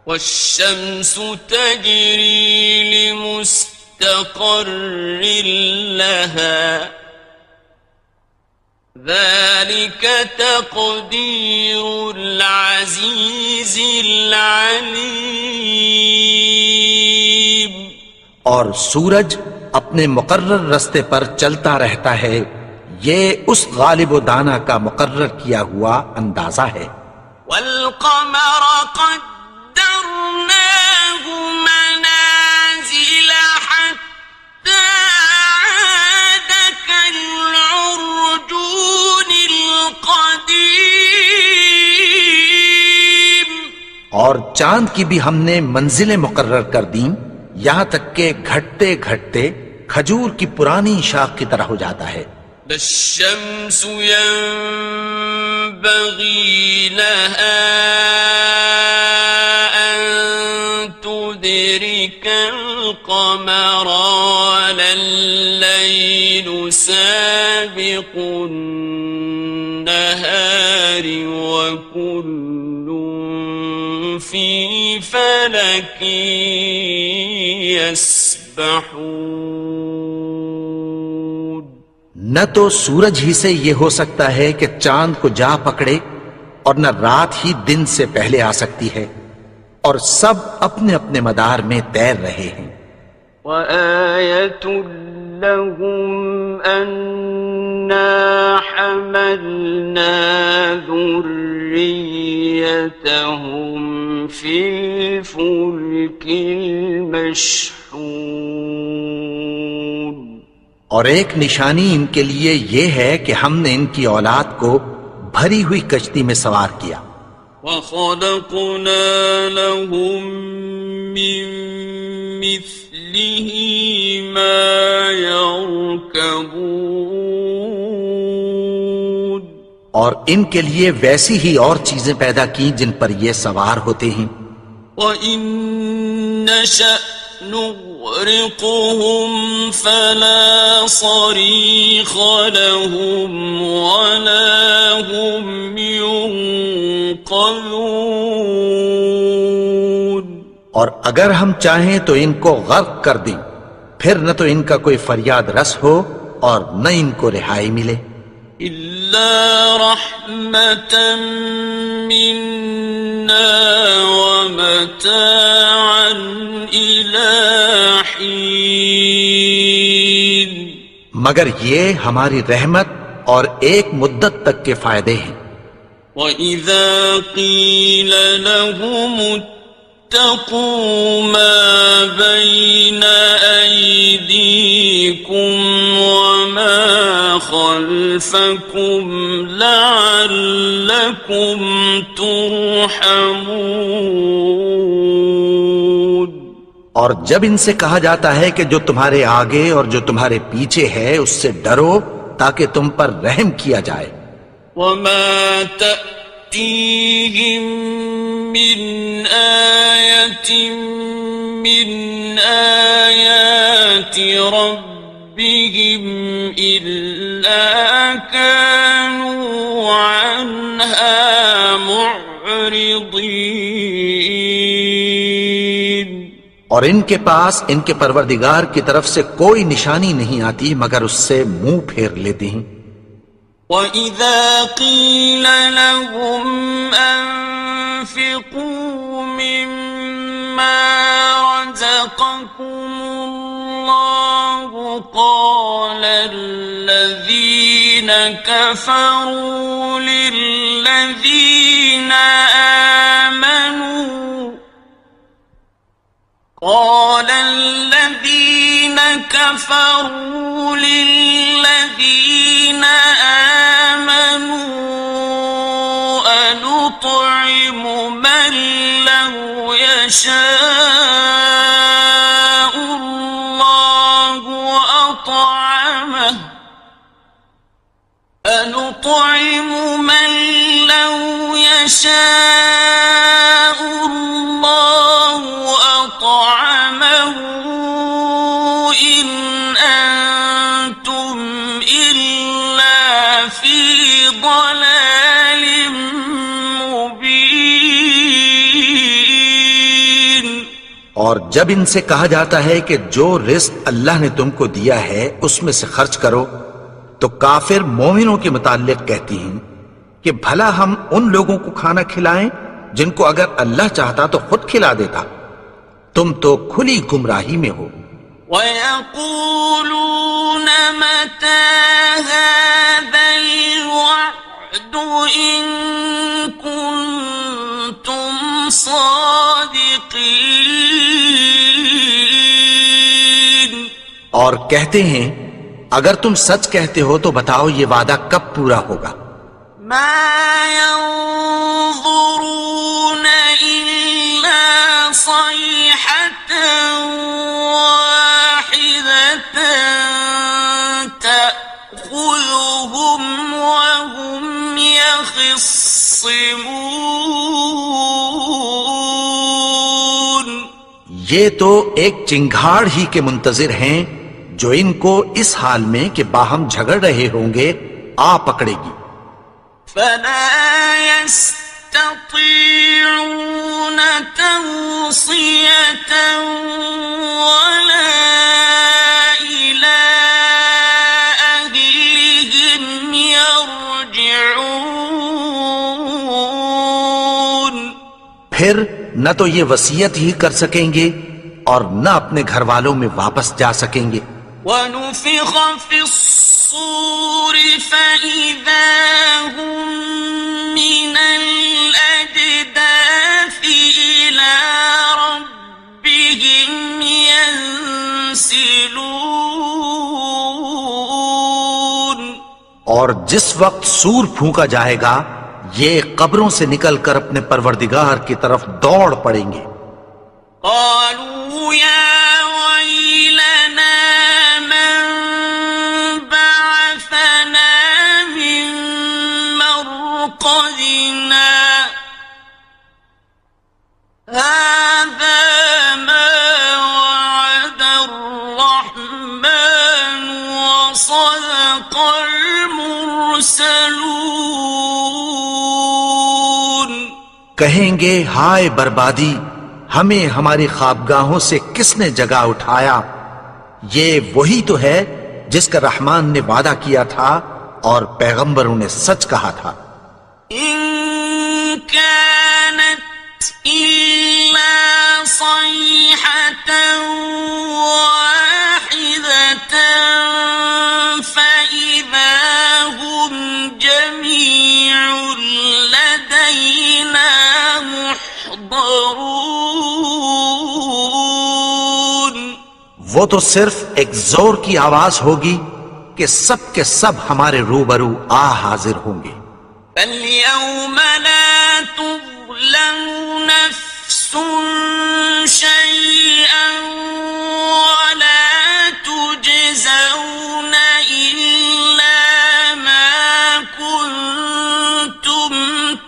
والشمس تجري لمستقر لها ذلك تقدير العزيز العليم. اور سورج اپنے مقرر رستے پر چلتا رہتا ہے، یہ اس غالب و دانا کا مقرر کیا ہوا اندازہ ہے. والقمر قدرناه منازل حتى عاد كالعرجون القديم. اور چاند کی بھی ہم نے منزلیں مقرر کر دیں، یہاں تک کہ گھٹتے گھٹتے کھجور کی پرانی شاخ کی طرح ہو جاتا ہے. الشمس ينبغي لها أن تدرك القمر ولا الليل سابق النهار وكل في فلك يسبحون. نہ تو سورج ہی سے یہ ہو سکتا ہے کہ چاند کو جا پکڑے، اور نہ رات ہی دن سے پہلے آ سکتی ہے، اور سب اپنے اپنے مدار میں تیر رہے ہیں. وَآيَةٌ لَهُمْ أَنَّا حَمَلْنَا ذُرِّيَّتَهُمْ فِي الْفُلْكِ الْمَشْحُونِ. اور ایک نشانی ان کے لیے یہ ہے کہ ہم نے ان کی اولاد کو بھری ہوئی کشتی میں سوار کیا. وَخَلَقْنَا لَهُم مِّن مِّثْلِهِ مَا يَرْكَبُونَ. اور ان کے لیے ویسی ہی اور چیزیں پیدا کی جن پر یہ سوار ہوتے ہیں. وَإِن نَّشَأْ نُغْرِقْهُمْ فَلَا صَرِيخَ لَهُمْ وَلَا هُمْ يُنقَذُونَ. اور اگر ہم چاہیں تو ان کو غرق کر دیں، پھر نہ تو ان کا کوئی فریاد رس ہو اور نہ ان کو رہائی ملے. إِلَّا رَحْمَةً مِّنَّا وَمَتَاعًا إِلَىٰ حِينٍ. مگر یہ ہماری رحمت اور ایک مدت تک کے فائدے ہیں. وَإِذَا قِيلَ لَهُمُ اتَّقُوا مَا بَيْنَ أَيْدِيكُمْ وَمَا خَلْفَكُمْ لَعَلَّكُمْ تُرْحَمُونَ. اور جب ان سے کہا جاتا ہے کہ جو تمہارے آگے اور جو تمہارے پیچھے ہے اس سے ڈرو تاکہ تم پر رحم کیا جائے. وَمَا تَأْتِيهِم مِّنْ آيَةٍ مِّنْ آيَاتِ رَبِّهِمْ إِلَّا كَانُوا عَنْهَا مُعْرِضِينَ. اور ان کے پاس ان کے پروردگار کی طرف سے کوئی نشانی نہیں آتی مگر اس سے منہ پھیر لیتے ہیں. وَإِذَا قِيلَ لَهُمْ أَنفِقُوا مِمَّا رَزَقَكُمُ اللَّهُ قَالَ الَّذِينَ كَفَرُوا لِلَّذِينَ آمَنُوا أَنُطْعِمُ مَن لَّوْ يَشَاءُ اللَّهُ أَطْعَمَهُ أَنُطْعِمُ مَن لَّوْ يَشَاءُ اللَّهُ أَطْعَمَهُ إِنْ أَنتُمْ إِلَّا فِي ضَلَالٍ مُّبِينٍ. اور جب ان سے کہا جاتا ہے کہ جو رزق اللہ نے تم کو دیا ہے اس میں سے خرچ کرو، تو کافر مومنوں کے متعلق کہتی ہیں کہ بھلا ہم ان لوگوں کو کھانا کھلائیں جن کو اگر اللہ چاہتا تو خود کھلا دیتا، تم تو کھلی گمراہی میں ہو۔ وَيَقُولُونَ مَتَى هَذَا الْوَعْدُ إِن كُنتُمْ صَادِقِينَ، اور کہتے ہیں اگر تم سچ کہتے ہو تو بتاؤ یہ وعدہ کب پورا ہوگا۔ مَا يَنظُرُونَ إِلَّا صَيْحَةً وَاحِدَةً تَأْخُذُهُمْ وَهُمْ يَخِصِّمُونَ، یہ تو ایک چنگھاڑ ہی کے منتظر ہیں جو ان کو اس حال میں کہ باہم جھگڑ رہے ہوں گے آ پکڑے گی۔ فَلَا يَسْتَطِيعُونَ تَوْصِيَةً وَلَا إِلَىٰ أَهْلِهِمْ يَرْجِعُونَ، پھر نہ تو یہ وصیت ہی کر سکیں گے اور نہ اپنے گھر والوں میں واپس جا سکیں گے۔ وَنُفِخَ فِي الصُّورِ فَإِذَا هُم مِّنَ الْأَجْدَاثِ إِلَىٰ رَبِّهِمْ يَنسِلُونَ، اور جس وقت سور پھونکا جائے گا یہ قبروں سے نکل کر اپنے پروردگار کی طرف دوڑ پڑیں گے۔ قالوا يا ويلنا من بعثنا من مرقدنا هذا ما وعد الرحمن وصدق المرسلون، کہیں گے ہائے بربادی، ہمیں ہماری خوابگاہوں سے کس نے جگا اٹھایا، یہ وہی تو ہے جس کا رحمان نے وعدہ کیا تھا اور پیغمبروں نے سچ کہا تھا۔ إن كانت إلا صيحة واحدة فإذا هم جميع لدينا محضرون، وہ تو صرف ایک زور کی آواز ہوگی کہ سب کے سب ہمارے روبرو آ حاضر ہوں گے۔ فَالْيَوْمَ لَا تُظْلَمُ نَفْسٌ شَيْئًا وَلَا تُجْزَوْنَ إِلَّا مَا كُنتُمْ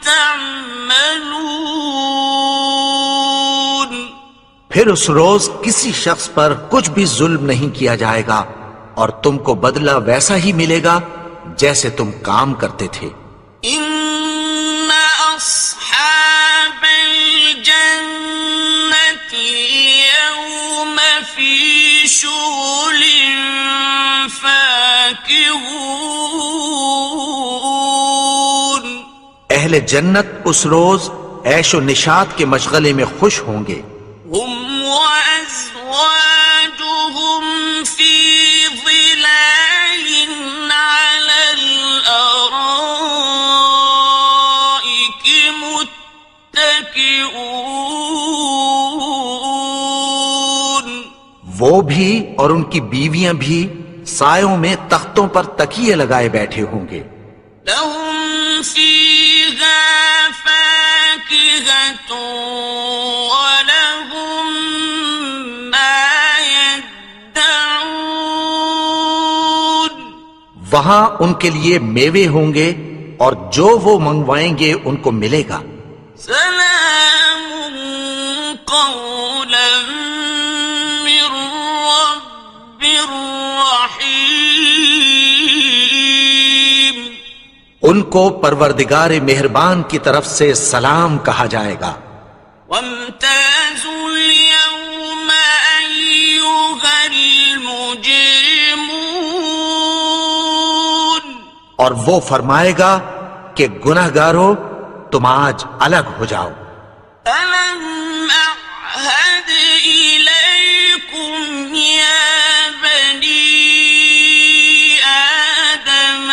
تَعْمَلُونَ، پھر اس روز کسی شخص پر کچھ بھی ظلم نہیں کیا جائے گا اور تم کو بدلہ ویسا ہی ملے گا جیسے تم کام کرتے تھے۔ إِنَّ أَصْحَابَ الْجَنَّةِ الْيَوْمَ فِي شُغُلٍ فَاكِهُونَ، اہل جنت اس روز عیش و نشاط کے مشغلے میں خوش ہوں گے۔ هُمْ وَأَزْوَاجُهُمْ فِي ظِلَالٍ عَلَى الْأَرَائِكِ مُتَّكِئُونَ، وہ بھی اور ان کی بیویاں بھی سایوں میں تختوں پر تکیے لگائے بیٹھے ہوں گے۔ لَهُمْ فِيهَا فَاكِهَةٌ وَلَهُمْ مَا يَدَّعُونَ، وہاں ان کے لیے میوے ہوں گے اور جو وہ منگوائیں گے ان کو ملے گا۔ سلام قولا من رب رحیم، ان کو پروردگار مہربان کی طرف سے سلام کہا جائے گا۔ وامتازوا اليوم المجرمون اور وہ فرمائے گا کہ گنہگارو تم آج الگ ہو جاؤ. ألم أعهد إليكم يا بني آدم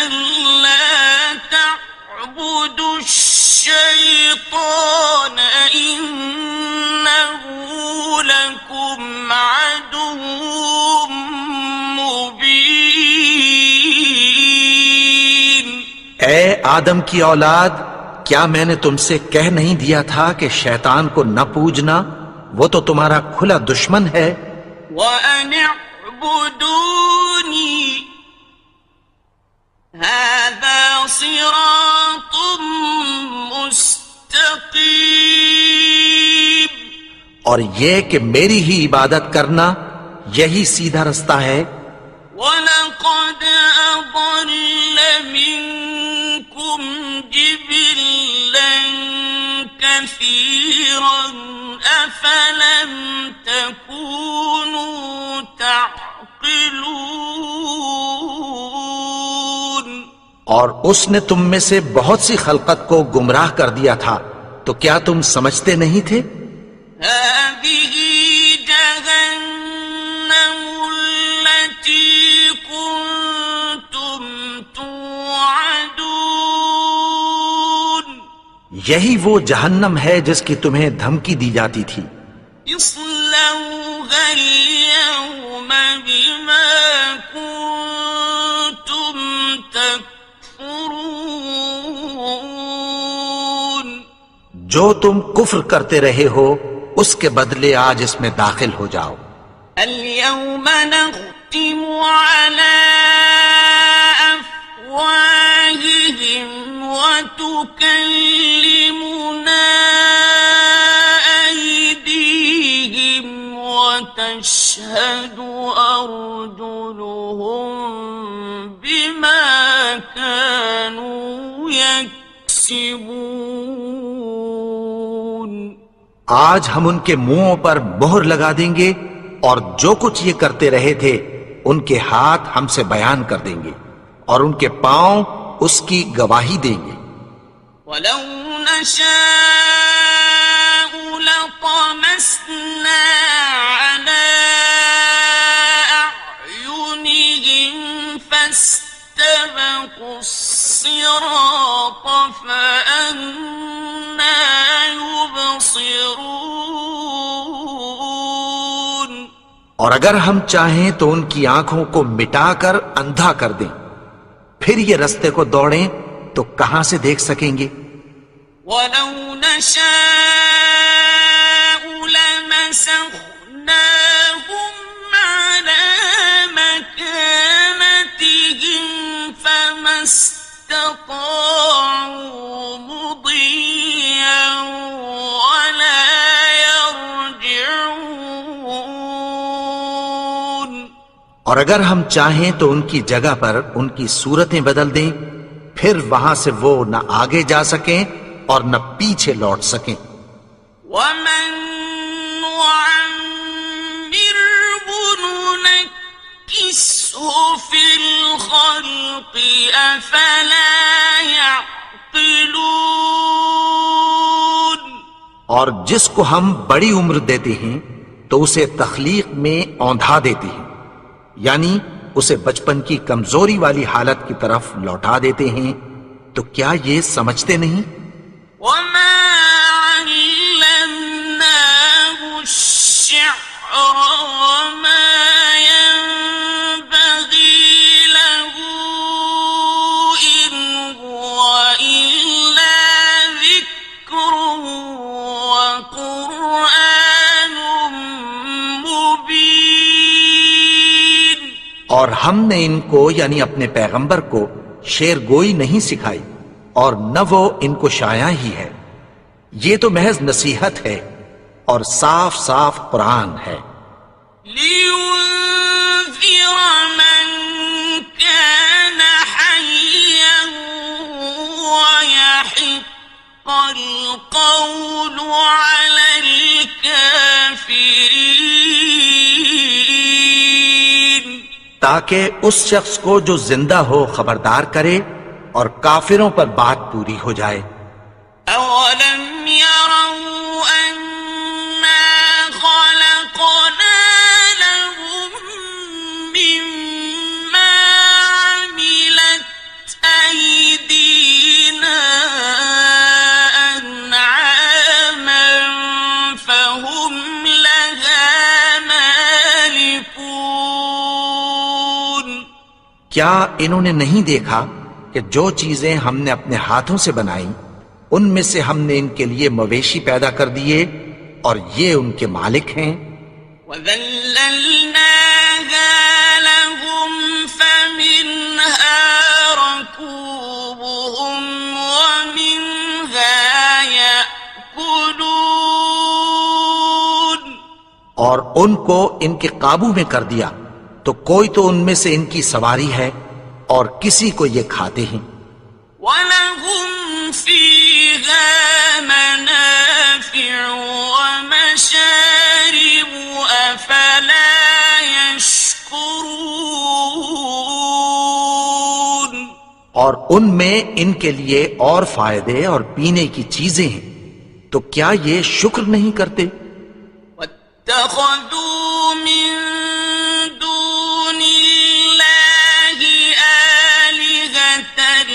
ألا تعبدوا الشيطان إنه لكم عدو مبين. اے آدم کی اولاد، کیا میں نے تم سے کہہ نہیں دیا تھا کہ شیطان کو نہ پوجنا، وہ تو تمہارا کھلا دشمن ہے. وَأَنِ اعْبُدُونِي هَذَا صِرَاطٌ مُسْتَقِيمٌ. اور یہ کہ میری ہی عبادت کرنا یہی سیدھا رستہ ہے. وَلَقَدْ أَضَلَّ مِنكُمْ جِبِلًّا كَثِيرًا أَفَلَمْ تَكُونُوا تَعْقِلُونَ. اور اس نے تم میں سے بہت سی خلقت کو گمراہ کر دیا تھا، تو کیا تم سمجھتے نہیں تھے؟ هذه جهنم التي كنتم توعدون. یہی وہ جہنم ہے جس کی تمہیں دھمکی دی جاتی تھی. اصلوها اليوم بما كنتم تكفرون. جو تم کفر کرتے رہے ہو اس کے بدلے آج اس میں داخل ہو جاؤ. اليوم نختم على أفواههم وتكلمنا أيديهم وتشهد أرجلهم بما كانوا يكسبون. آج ہم ان کے منہوں پر مہر لگا دیں گے اور جو کچھ یہ کرتے رہے تھے ان کے ہاتھ ہم سے بیان کر دیں گے اور ان کے پاؤں اس کی گواہی دیں گے. ولو نشاء لطمسنا على أعينهم فاستبقوا الصراط فأنى يبصرون. اور اگر ہم چاہیں تو ان کی آنکھوں کو مٹا کر اندھا کر دیں، پھر یہ رستے کو دوڑیں تو کہاں سے دیکھ سکیں گے؟ وَلَوْ نَشَاءُ لَمَسَخْنَاهُمْ عَلَى مَكَانَتِهِمْ فَمَا اسْتَطَاعُوا مُضِيًّا وَلَا يَرْجِعُونَ. اور اگر ہم چاہیں تو ان کی جگہ پر ان کی صورتیں بدل دیں، پھر وہاں سے وہ نہ آگے جا سکیں اور نہ پیچھے لوٹ سکیں. وَمَن نُعَمِّرْهُ نُنَكِّسْهُ فِي الْخَلْقِ أَفَلَا يَعْقِلُونَ. اور جس کو ہم بڑی عمر دیتے ہیں تو اسے تخلیق میں اوندھا دیتے ہیں، یعنی اسے بچپن کی کمزوری والی حالت کی طرف لوٹا دیتے ہیں. تو کیا یہ سمجھتے نہیں؟ وَمَا عَلَّمْنَاهُ الشِّعْرَ وَمَا يَنبَغِي لَهُ إِنْ هُوَ إِلَّا ذِكْرٌ وَقُرْآنٌ مُبِينٌ. اور ہم نے ان کو یعنی اپنے پیغمبر کو شعر گوئی نہیں سکھائی اور نہ وہ ان کو شایع ہی ہے. یہ تو محض نصیحت ہے اور صاف صاف قرآن ہے. لِيُنذِرَ مَن كَانَ حَيًّا وَيَحِقَّ الْقَوْلُ عَلَى الْكَافِرِينَ. تاکہ اس شخص کو جو زندہ ہو خبردار کرے اور کافروں پر بات پوری ہو جائے۔ أَوَلَمْ يَرَوْا أَنَّا خَلَقْنَا لَهُم مِّمَّا عَمِلَتْ أَيْدِينَا أَنْعَامًا فَهُمْ لَهَا مَالِكُونَ۔ کیا انہوں نے نہیں دیکھا کہ جو چیزیں ہم نے اپنے ہاتھوں سے بنائیں ان میں سے ہم نے ان کے لیے مویشی پیدا کر دیے اور یہ ان کے مالک ہیں۔ وَذَلَّلْنَاهَا لَهُمْ فَمِنْهَا رَكُوبُهُمْ وَمِنْهَا يَأْكُلُونَ، اور ان کو ان کے قابو میں کر دیا تو کوئی تو ان میں سے ان کی سواری ہے اور کسی کو یہ کھاتے ہیں۔ وَلَهُمْ فِيهَا مَنَافِعُ وَمَشَارِبُ أَفَلَا يَشْكُرُونَ۔ اور ان میں ان کے لیے اور فائدے اور پینے کی چیزیں ہیں، تو کیا یہ شکر نہیں کرتے؟ وَاتَّخَذُوا مِن دُونِ اللَّهِ آلِهَةً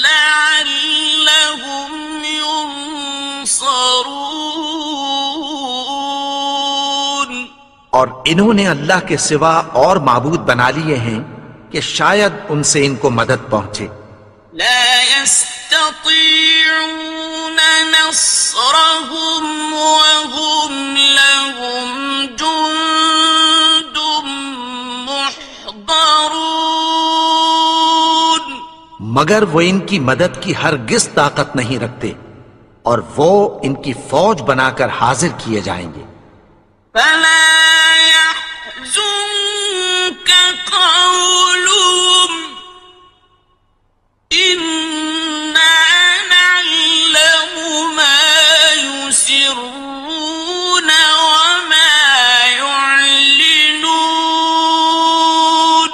لَعَلَّهُمْ يُنصَرُونَ۔ اور انہوں نے اللہ کے سوا اور معبود بنا لیے ہیں کہ شاید ان سے ان کو مدد پہنچے۔ لا يستطيعون نصرهم وهم لهم جند محضرون۔ مگر وہ ان کی مدد کی ہرگز طاقت نہیں رکھتے اور وہ ان کی فوج بنا کر حاضر کیے جائیں گے۔ فلا يحزنك قولهم إنا نعلم ما يسرون وما يعلنون۔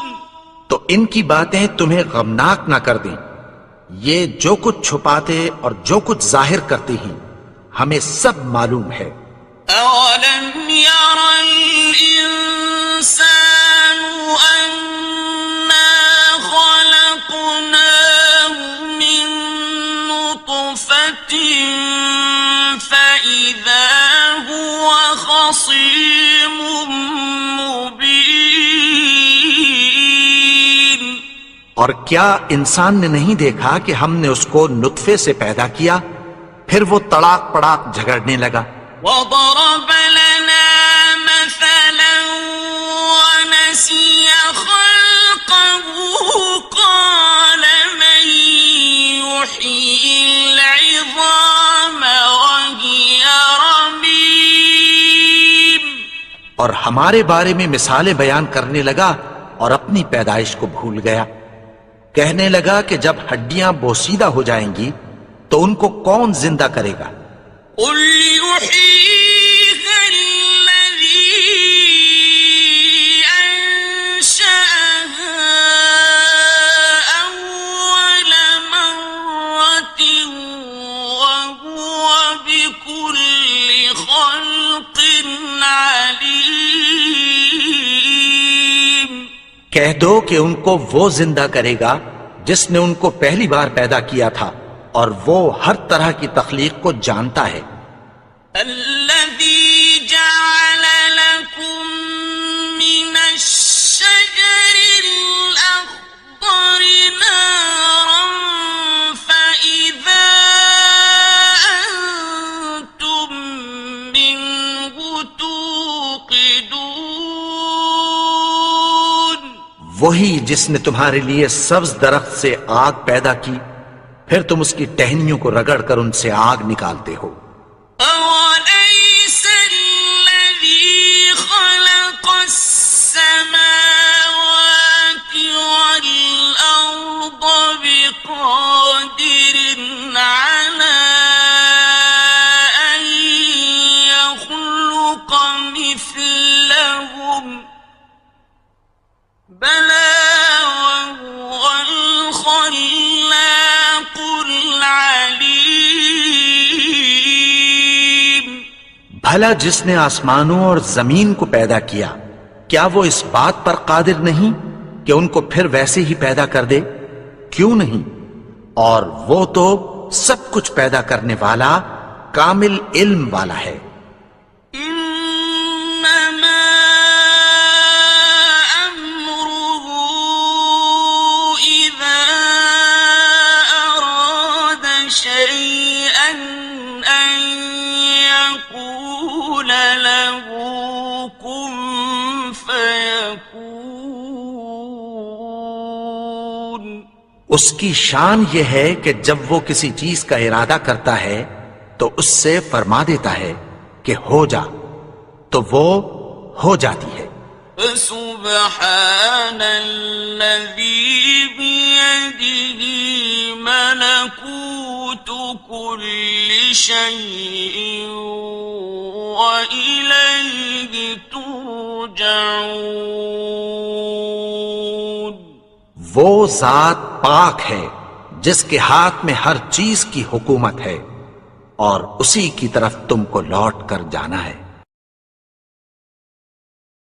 تو ان کی باتیں تمہیں غمناک نہ کر دیں، یہ جو کچھ چھپاتے اور جو کچھ ظاہر کرتے ہیں ہمیں سب معلوم ہے۔ أَوَلَمْ يَرَ الْإِنسَانُ أَنَّا خَلَقْنَاهُ مِن نُّطْفَةٍ فَإِذَا هُوَ خَصِيمٌ مُّبِينٌ۔ اور کیا انسان نے نہیں دیکھا کہ ہم نے اس کو نطفے سے پیدا کیا، پھر وہ تڑاک پڑاک جھگڑنے لگا۔ وَضَرَبَ لَنَا مَثَلًا وَنَسِيَ خَلْقَهُ قَالَ مَن يُحْيِي الْعِظَامَ وَهِيَ رَمِيمٌ۔ اور ہمارے بارے میں مثالیں بیان کرنے لگا اور اپنی پیدائش کو بھول گیا۔ کہنے لگا کہ جب ہڈیاں بوسیدہ ہو جائیں گی تو ان کو کون زندہ کرے گا؟ قُلْ يُحْيِيهَا الَّذِي أَنشَأَهَا أَوَّلَ مَرَّةٍ وَهُوَ بِكُلِّ خَلْقٍ عَلِيمٌ۔ کہہ دو کہ ان کو وہ زندہ کرے گا جس نے ان کو پہلی بار پیدا کیا تھا، اور وہ ہر طرح کی تخلیق کو جانتا ہے۔ الذي جعل لكم من الشجر الأخضر نارا فإذا أنتم منه توقدون۔ وہی جس نے تمہارے لیے سبز درخت سے آگ پیدا کی، پھر تم اس کی ٹہنیوں کو رگڑ کر ان سے آگ نکالتے ہو۔ أَوَلَيْسَ الَّذِي خَلَقَ السَّمَاوَاتِ وَالْأَرْضَ بِقَادِرٍ عَلَىٰ أَن يَخْلُقَ مِثْلَهُم؟ بَلَىٰ بھلا جس نے آسمانوں اور زمین کو پیدا کیا کیا وہ اس بات پر قادر نہیں کہ ان کو پھر ویسے ہی پیدا کر دے؟ کیوں نہیں؟ اور وہ تو سب کچھ پیدا کرنے والا کامل علم والا ہے۔ إنما أمره إذا أراد شيئا أن يقول له كن فيكون۔ اس کی شان یہ ہے کہ جب وہ کسی چیز کا ارادہ کرتا ہے تو اس سے فرما دیتا ہے کہ ہو جا، تو وہ ہو جاتی ہے۔ فسبحان الذي بيده ملكوت كل شيء وإليه ترجعون۔ وہ ذات پاک ہے جس کے ہاتھ میں ہر چیز کی حکومت ہے اور اسی کی طرف تم کو لوٹ کر جانا ہے۔